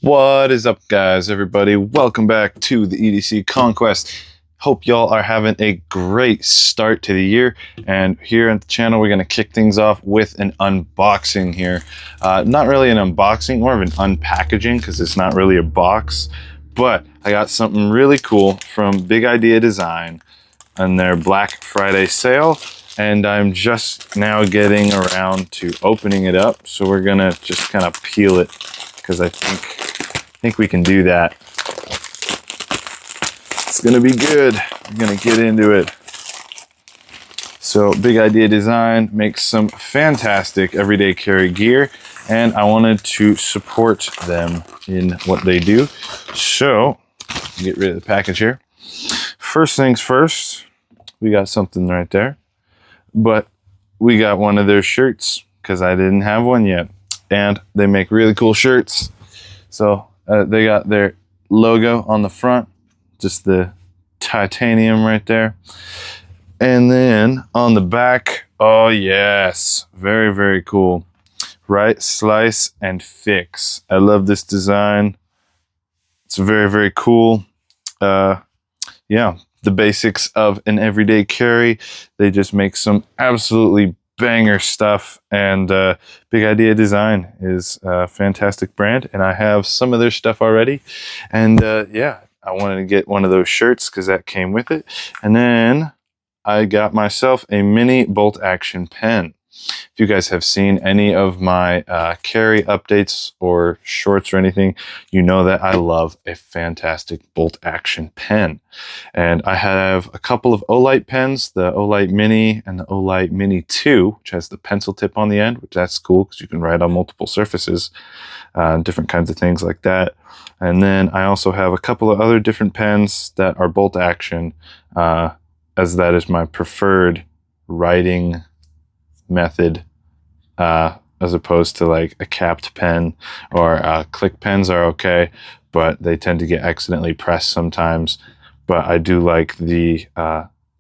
What is up, guys? Everybody, welcome back to the EDC Conquest. Hope y'all are having a great start to the year. And here at the channel, we're going to kick things off with an unboxing here. Not really an unboxing, more of an unpackaging, because it's not really a box. But I got something really cool from Big Idea Design on their Black Friday sale. And I'm just now getting around to opening it up. So we're going to just kind of peel it, because I think we can do that. It's gonna be good. I'm gonna get into it. So Big Idea Design makes some fantastic everyday carry gear, and I wanted to support them in what they do. So get rid of the package here. First things first, we got something right there, but we got one of their shirts because I didn't have one yet, and they make really cool shirts. So they got their logo on the front, just the titanium right there. And then on the back, oh yes, very, very cool. Right, slice and fix. I love this design. It's very, very cool. Yeah, the basics of an everyday carry. They just make some absolutely banger stuff, and Big Idea Design is a fantastic brand, and I have some of their stuff already. And yeah, I wanted to get one of those shirts because that came with it. And then I got myself a mini bolt action pen. If you guys have seen any of my carry updates or shorts or anything, you know that I love a fantastic bolt action pen. And I have a couple of Olight pens, the Olight Mini and the Olight Mini 2, which has the pencil tip on the end, which that's cool because you can write on multiple surfaces, different kinds of things like that. And then I also have a couple of other different pens that are bolt action, as that is my preferred writing method, as opposed to like a capped pen, or click pens are okay, but they tend to get accidentally pressed sometimes. But I do like the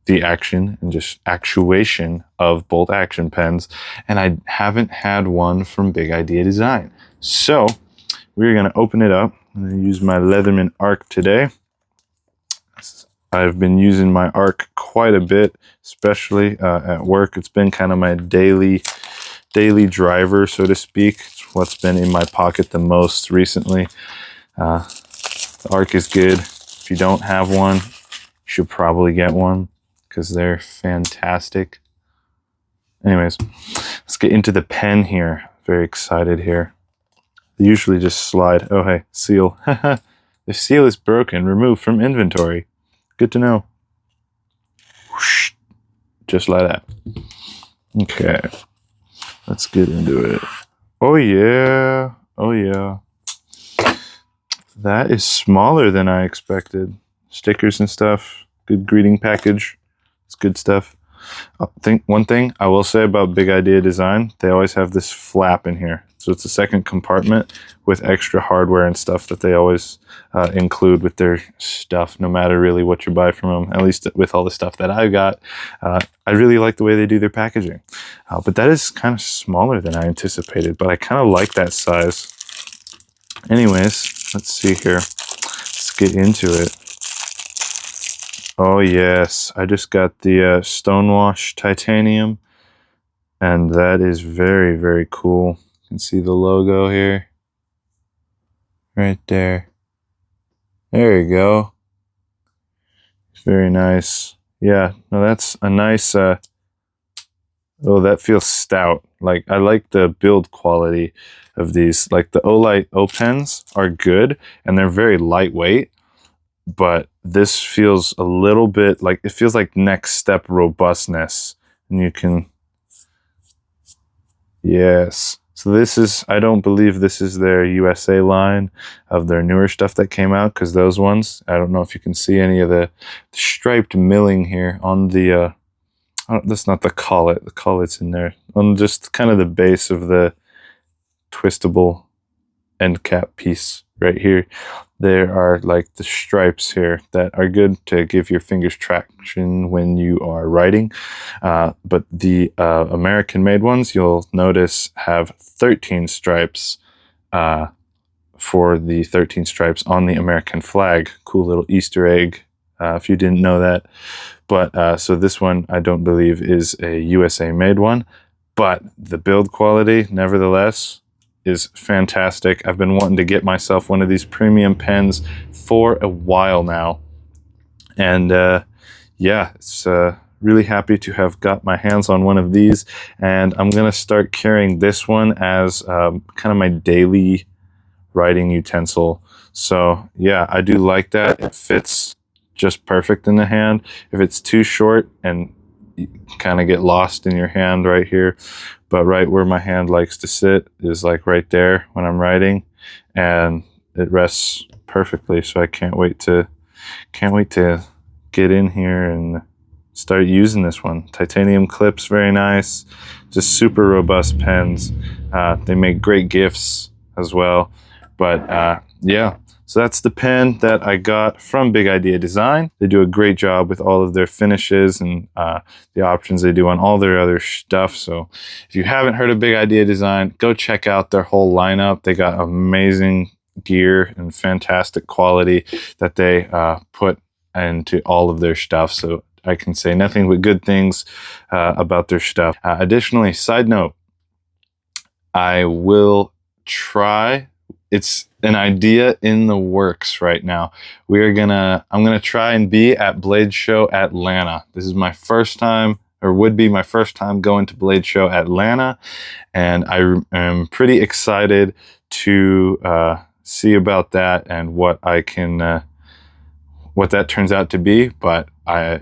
action and just actuation of bolt action pens, and I haven't had one from Big Idea Design. So we're going to open it up. I'm going to use my Leatherman Arc today. I've been using my Arc quite a bit, especially at work. It's been kind of my daily driver, so to speak. It's what's been in my pocket the most recently. The Arc is good. If you don't have one, you should probably get one because they're fantastic. Anyways, let's get into the pen here. Very excited here. They usually just slide. Oh, hey, seal. The seal is broken. Removed from inventory. Good to know. Whoosh. Just like that. Okay. Let's get into it. Oh, yeah. Oh, yeah. That is smaller than I expected. Stickers and stuff. Good greeting package. It's good stuff. I think one thing I will say about Big Idea Design, they always have this flap in here. So it's a second compartment with extra hardware and stuff that they always include with their stuff, no matter really what you buy from them, at least with all the stuff that I've got. I really like the way they do their packaging. But that is kind of smaller than I anticipated, but I kind of like that size. Anyways, let's see here. Let's get into it. Oh yes, I just got the Stonewash Titanium, and that is very, very cool. You can see the logo here, right there. There you go. Very nice. Yeah, no, that's a nice, oh, that feels stout. Like, I like the build quality of these. Like, the Olight O-Pens are good, and they're very lightweight. But this feels a little bit like, it feels like next step robustness. And you can, yes. So this is, I don't believe this is their USA line of their newer stuff that came out, because those ones, I don't know if you can see any of the striped milling here on the, that's not the collet. The collet's in there. On just kind of the base of the twistable end cap piece right here. There are like the stripes here that are good to give your fingers traction when you are writing. But the American made ones, you'll notice, have 13 stripes for the 13 stripes on the American flag. Cool little Easter egg, if you didn't know that. But so this one I don't believe is a USA made one, but the build quality nevertheless is fantastic. I've been wanting to get myself one of these premium pens for a while now, and yeah, it's really happy to have got my hands on one of these, and I'm gonna start carrying this one as kind of my daily writing utensil. So yeah, I do like that. It fits just perfect in the hand. If it's too short, and you kind of get lost in your hand right here, but right where my hand likes to sit is like right there when I'm writing, and it rests perfectly. So I can't wait to get in here and start using this one. Titanium clips, very nice, just super robust pens. They make great gifts as well. But yeah, so that's the pen that I got from Big Idea Design. They do a great job with all of their finishes and the options they do on all their other stuff. So if you haven't heard of Big Idea Design, go check out their whole lineup. They got amazing gear and fantastic quality that they put into all of their stuff. So I can say nothing but good things about their stuff. Additionally, side note, I will try, it's an idea in the works right now. I'm gonna try and be at Blade Show Atlanta. This is my first time, or would be my first time going to Blade Show Atlanta, and I am pretty excited to see about that and what I can, what that turns out to be. But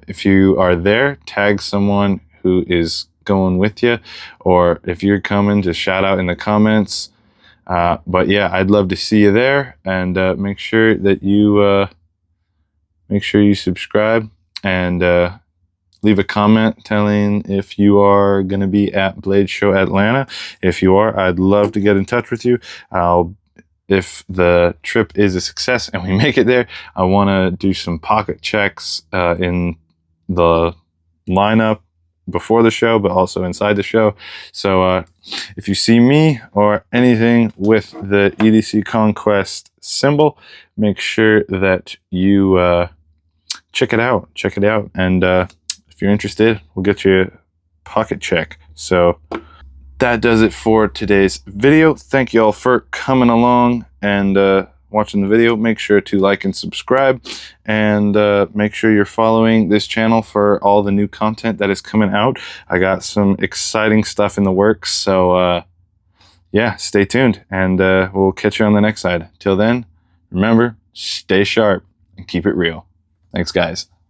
if you are there, tag someone who is going with you, or if you're coming, just shout out in the comments. But yeah, I'd love to see you there, and make sure that you subscribe and leave a comment telling if you are going to be at Blade Show Atlanta. If you are, I'd love to get in touch with you. If the trip is a success and we make it there, I want to do some pocket checks in the lineup before the show, but also inside the show. So if you see me or anything with the EDC Conquest symbol, make sure that you check it out. And if you're interested, we'll get you a pocket check. So that does it for today's video. Thank you all for coming along and watching the video. Make sure to like and subscribe, and make sure you're following this channel for all the new content that is coming out. I got some exciting stuff in the works, so yeah, stay tuned, and we'll catch you on the next side. Till then, remember, stay sharp and keep it real. Thanks, guys.